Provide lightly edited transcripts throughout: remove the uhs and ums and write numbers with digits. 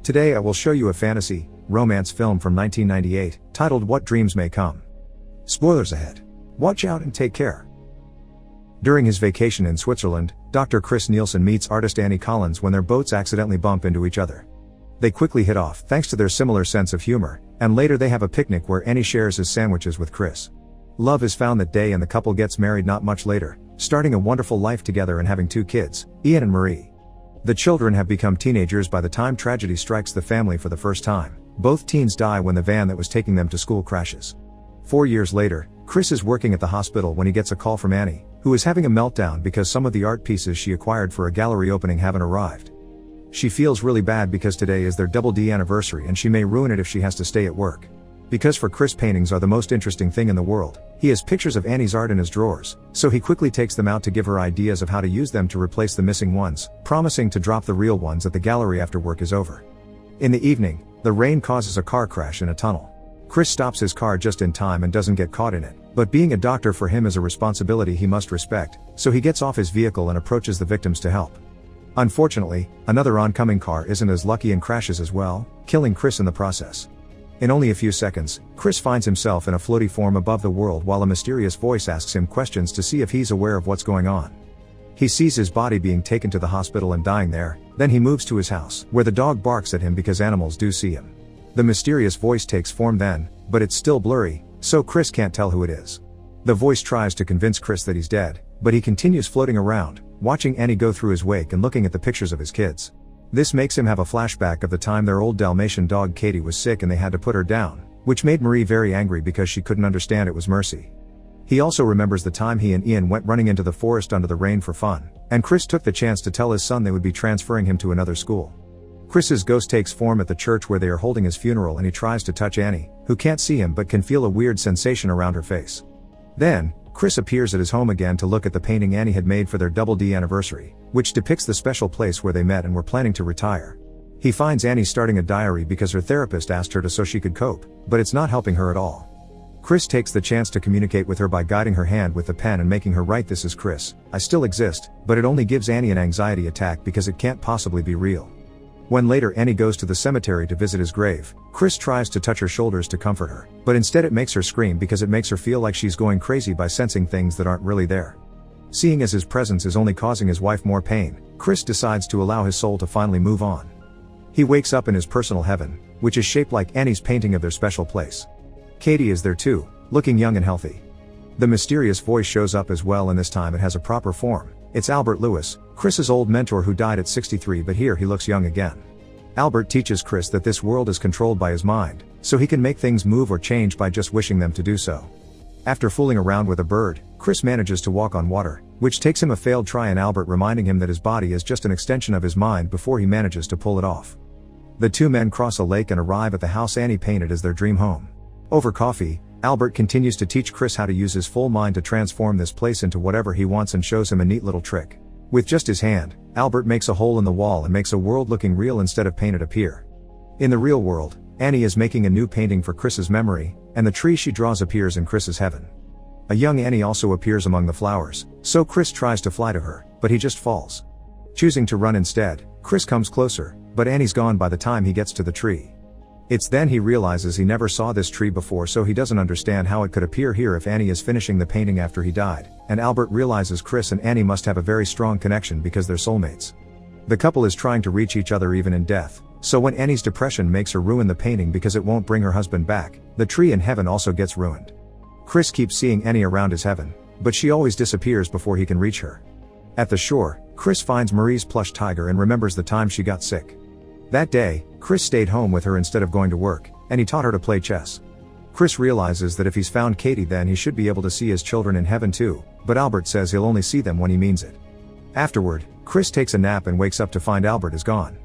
Today I will show you a fantasy, romance film from 1998, titled What Dreams May Come. Spoilers ahead. Watch out and take care. During his vacation in Switzerland, Dr. Chris Neilson meets artist Annie Collins when their boats accidentally bump into each other. They quickly hit off thanks to their similar sense of humor, and later they have a picnic where Annie shares his sandwiches with Chris. Love is found that day and the couple gets married not much later, starting a wonderful life together and having 2 kids, Ian and Marie. The children have become teenagers by the time tragedy strikes the family for the first time. Both teens die when the van that was taking them to school crashes. 4 years later, Chris is working at the hospital when he gets a call from Annie, who is having a meltdown because some of the art pieces she acquired for a gallery opening haven't arrived. She feels really bad because today is their double D anniversary and she may ruin it if she has to stay at work. Because for Chris, paintings are the most interesting thing in the world, he has pictures of Annie's art in his drawers, so he quickly takes them out to give her ideas of how to use them to replace the missing ones, promising to drop the real ones at the gallery after work is over. In the evening, the rain causes a car crash in a tunnel. Chris stops his car just in time and doesn't get caught in it, but being a doctor for him is a responsibility he must respect, so he gets off his vehicle and approaches the victims to help. Unfortunately, another oncoming car isn't as lucky and crashes as well, killing Chris in the process. In only a few seconds, Chris finds himself in a floaty form above the world while a mysterious voice asks him questions to see if he's aware of what's going on. He sees his body being taken to the hospital and dying there, then he moves to his house, where the dog barks at him because animals do see him. The mysterious voice takes form then, but it's still blurry, so Chris can't tell who it is. The voice tries to convince Chris that he's dead, but he continues floating around, watching Annie go through his wake and looking at the pictures of his kids. This makes him have a flashback of the time their old Dalmatian dog Katie was sick and they had to put her down, which made Marie very angry because she couldn't understand it was Mercy. He also remembers the time he and Ian went running into the forest under the rain for fun, and Chris took the chance to tell his son they would be transferring him to another school. Chris's ghost takes form at the church where they are holding his funeral and he tries to touch Annie, who can't see him but can feel a weird sensation around her face. Then, Chris appears at his home again to look at the painting Annie had made for their double D anniversary, which depicts the special place where they met and were planning to retire. He finds Annie starting a diary because her therapist asked her to so she could cope, but it's not helping her at all. Chris takes the chance to communicate with her by guiding her hand with the pen and making her write, "This is Chris, I still exist," but it only gives Annie an anxiety attack because it can't possibly be real. When later Annie goes to the cemetery to visit his grave, Chris tries to touch her shoulders to comfort her, but instead it makes her scream because it makes her feel like she's going crazy by sensing things that aren't really there. Seeing as his presence is only causing his wife more pain, Chris decides to allow his soul to finally move on. He wakes up in his personal heaven, which is shaped like Annie's painting of their special place. Katie is there too, looking young and healthy. The mysterious voice shows up as well, and this time it has a proper form. It's Albert Lewis, Chris's old mentor who died at 63, but here he looks young again. Albert teaches Chris that this world is controlled by his mind, so he can make things move or change by just wishing them to do so. After fooling around with a bird, Chris manages to walk on water, which takes him a failed try, and Albert reminding him that his body is just an extension of his mind before he manages to pull it off. The two men cross a lake and arrive at the house Annie painted as their dream home. Over coffee, Albert continues to teach Chris how to use his full mind to transform this place into whatever he wants and shows him a neat little trick. With just his hand, Albert makes a hole in the wall and makes a world looking real instead of painted appear. In the real world, Annie is making a new painting for Chris's memory, and the tree she draws appears in Chris's heaven. A young Annie also appears among the flowers, so Chris tries to fly to her, but he just falls. Choosing to run instead, Chris comes closer, but Annie's gone by the time he gets to the tree. It's then he realizes he never saw this tree before, so he doesn't understand how it could appear here if Annie is finishing the painting after he died, and Albert realizes Chris and Annie must have a very strong connection because they're soulmates. The couple is trying to reach each other even in death, so when Annie's depression makes her ruin the painting because it won't bring her husband back, the tree in heaven also gets ruined. Chris keeps seeing Annie around his heaven, but she always disappears before he can reach her. At the shore, Chris finds Marie's plush tiger and remembers the time she got sick. That day, Chris stayed home with her instead of going to work, and he taught her to play chess. Chris realizes that if he's found Katie, then he should be able to see his children in heaven too, but Albert says he'll only see them when he means it. Afterward, Chris takes a nap and wakes up to find Albert is gone.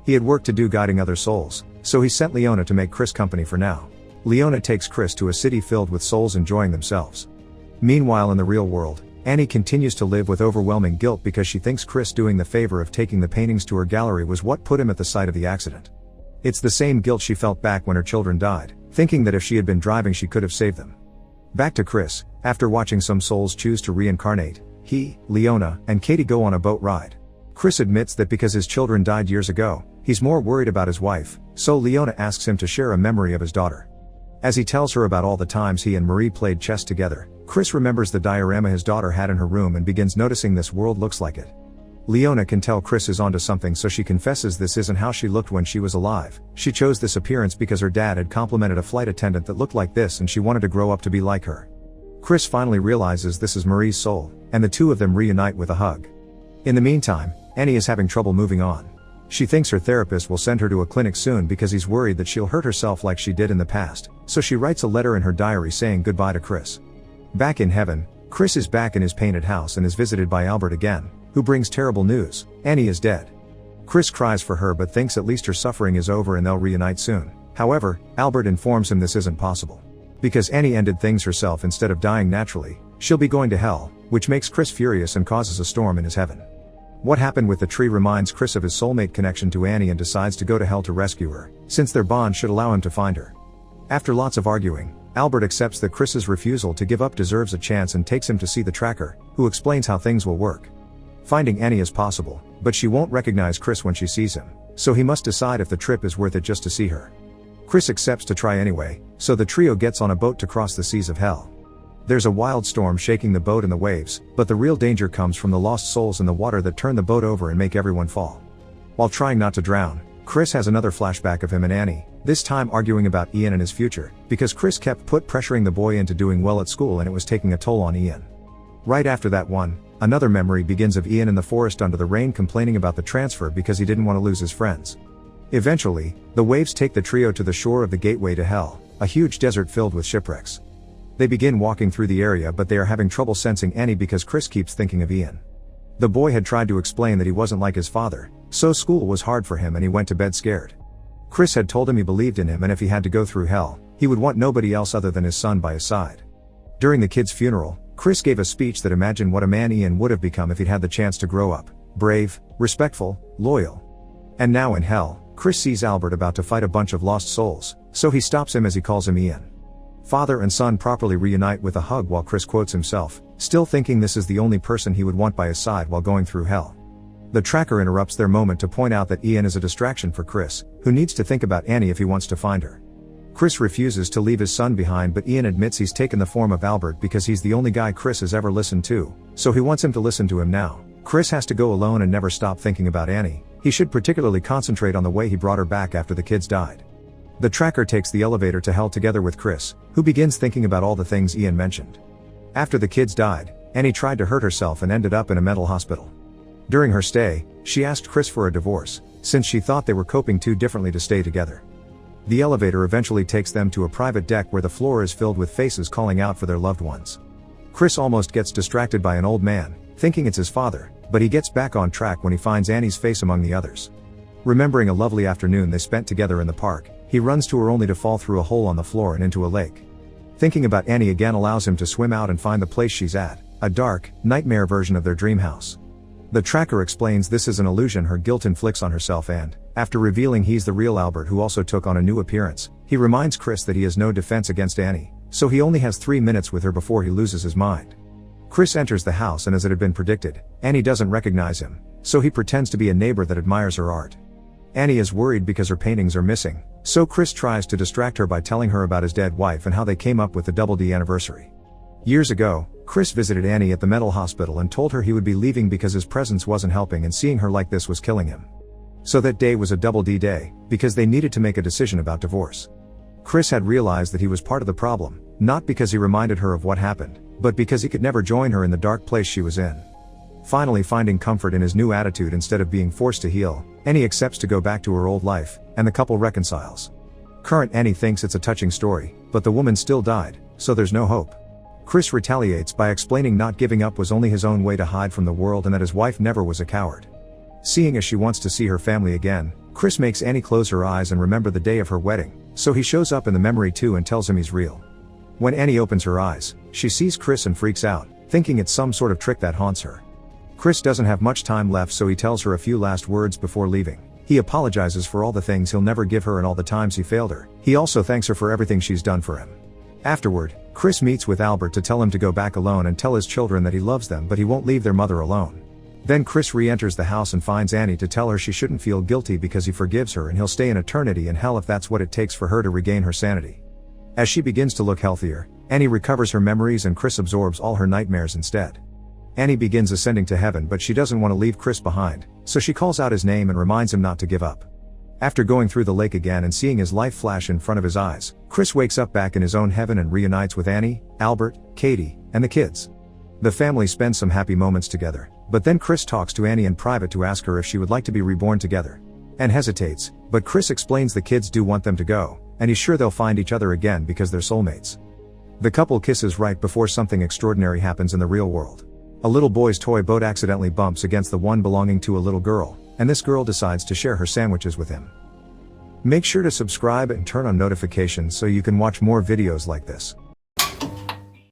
He had work to do guiding other souls, so he sent Leona to make Chris company for now. Leona takes Chris to a city filled with souls enjoying themselves. Meanwhile, in the real world, Annie continues to live with overwhelming guilt because she thinks Chris doing the favor of taking the paintings to her gallery was what put him at the site of the accident. It's the same guilt she felt back when her children died, thinking that if she had been driving she could have saved them. Back to Chris, after watching some souls choose to reincarnate, he, Leona, and Katie go on a boat ride. Chris admits that because his children died years ago, he's more worried about his wife, so Leona asks him to share a memory of his daughter. As he tells her about all the times he and Marie played chess together, Chris remembers the diorama his daughter had in her room and begins noticing this world looks like it. Leona can tell Chris is onto something, so she confesses this isn't how she looked when she was alive. She chose this appearance because her dad had complimented a flight attendant that looked like this and she wanted to grow up to be like her. Chris finally realizes this is Marie's soul, and the two of them reunite with a hug. In the meantime, Annie is having trouble moving on. She thinks her therapist will send her to a clinic soon because he's worried that she'll hurt herself like she did in the past, so she writes a letter in her diary saying goodbye to Chris. Back in heaven, Chris is back in his painted house and is visited by Albert again, who brings terrible news: Annie is dead. Chris cries for her but thinks at least her suffering is over and they'll reunite soon. However, Albert informs him this isn't possible. Because Annie ended things herself instead of dying naturally, she'll be going to hell, which makes Chris furious and causes a storm in his heaven. What happened with the tree reminds Chris of his soulmate connection to Annie and decides to go to hell to rescue her, since their bond should allow him to find her. After lots of arguing, Albert accepts that Chris's refusal to give up deserves a chance and takes him to see the tracker, who explains how things will work. Finding Annie is possible, but she won't recognize Chris when she sees him, so he must decide if the trip is worth it just to see her. Chris accepts to try anyway, so the trio gets on a boat to cross the seas of hell. There's a wild storm shaking the boat and the waves, but the real danger comes from the lost souls in the water that turn the boat over and make everyone fall. While trying not to drown, Chris has another flashback of him and Annie, this time arguing about Ian and his future, because Chris kept pressuring the boy into doing well at school and it was taking a toll on Ian. Right after that one, another memory begins of Ian in the forest under the rain complaining about the transfer because he didn't want to lose his friends. Eventually, the waves take the trio to the shore of the gateway to hell, a huge desert filled with shipwrecks. They begin walking through the area but they are having trouble sensing Annie because Chris keeps thinking of Ian. The boy had tried to explain that he wasn't like his father, so school was hard for him and he went to bed scared. Chris had told him he believed in him and if he had to go through hell, he would want nobody else other than his son by his side. During the kid's funeral, Chris gave a speech that imagined what a man Ian would have become if he'd had the chance to grow up: brave, respectful, loyal. And now in hell, Chris sees Albert about to fight a bunch of lost souls, so he stops him as he calls him Ian. Father and son properly reunite with a hug while Chris quotes himself, still thinking this is the only person he would want by his side while going through hell. The tracker interrupts their moment to point out that Ian is a distraction for Chris, who needs to think about Annie if he wants to find her. Chris refuses to leave his son behind but Ian admits he's taken the form of Albert because he's the only guy Chris has ever listened to, so he wants him to listen to him now. Chris has to go alone and never stop thinking about Annie. He should particularly concentrate on the way he brought her back after the kids died. The tracker takes the elevator to hell together with Chris, who begins thinking about all the things Ian mentioned. After the kids died, Annie tried to hurt herself and ended up in a mental hospital. During her stay, she asked Chris for a divorce, since she thought they were coping too differently to stay together. The elevator eventually takes them to a private deck where the floor is filled with faces calling out for their loved ones. Chris almost gets distracted by an old man, thinking it's his father, but he gets back on track when he finds Annie's face among the others. Remembering a lovely afternoon they spent together in the park, he runs to her only to fall through a hole on the floor and into a lake. Thinking about Annie again allows him to swim out and find the place she's at, a dark, nightmare version of their dream house. The tracker explains this is an illusion her guilt inflicts on herself and, after revealing he's the real Albert who also took on a new appearance, he reminds Chris that he has no defense against Annie, so he only has 3 minutes with her before he loses his mind. Chris enters the house and as it had been predicted, Annie doesn't recognize him, so he pretends to be a neighbor that admires her art. Annie is worried because her paintings are missing, so Chris tries to distract her by telling her about his dead wife and how they came up with the Double D anniversary. Years ago, Chris visited Annie at the mental hospital and told her he would be leaving because his presence wasn't helping and seeing her like this was killing him. So that day was a Double D day, because they needed to make a decision about divorce. Chris had realized that he was part of the problem, not because he reminded her of what happened, but because he could never join her in the dark place she was in. Finally finding comfort in his new attitude instead of being forced to heal, Annie accepts to go back to her old life, and the couple reconciles. Current Annie thinks it's a touching story, but the woman still died, so there's no hope. Chris retaliates by explaining not giving up was only his own way to hide from the world and that his wife never was a coward. Seeing as she wants to see her family again, Chris makes Annie close her eyes and remember the day of her wedding, so he shows up in the memory too and tells him he's real. When Annie opens her eyes, she sees Chris and freaks out, thinking it's some sort of trick that haunts her. Chris doesn't have much time left so he tells her a few last words before leaving. He apologizes for all the things he'll never give her and all the times he failed her. He also thanks her for everything she's done for him. Afterward, Chris meets with Albert to tell him to go back alone and tell his children that he loves them but he won't leave their mother alone. Then Chris re-enters the house and finds Annie to tell her she shouldn't feel guilty because he forgives her and he'll stay in eternity in hell if that's what it takes for her to regain her sanity. As she begins to look healthier, Annie recovers her memories and Chris absorbs all her nightmares instead. Annie begins ascending to heaven, but she doesn't want to leave Chris behind, so she calls out his name and reminds him not to give up. After going through the lake again and seeing his life flash in front of his eyes, Chris wakes up back in his own heaven and reunites with Annie, Albert, Katie, and the kids. The family spends some happy moments together, but then Chris talks to Annie in private to ask her if she would like to be reborn together. Anne hesitates, but Chris explains the kids do want them to go, and he's sure they'll find each other again because they're soulmates. The couple kisses right before something extraordinary happens in the real world. A little boy's toy boat accidentally bumps against the one belonging to a little girl, and this girl decides to share her sandwiches with him. Make sure to subscribe and turn on notifications so you can watch more videos like this.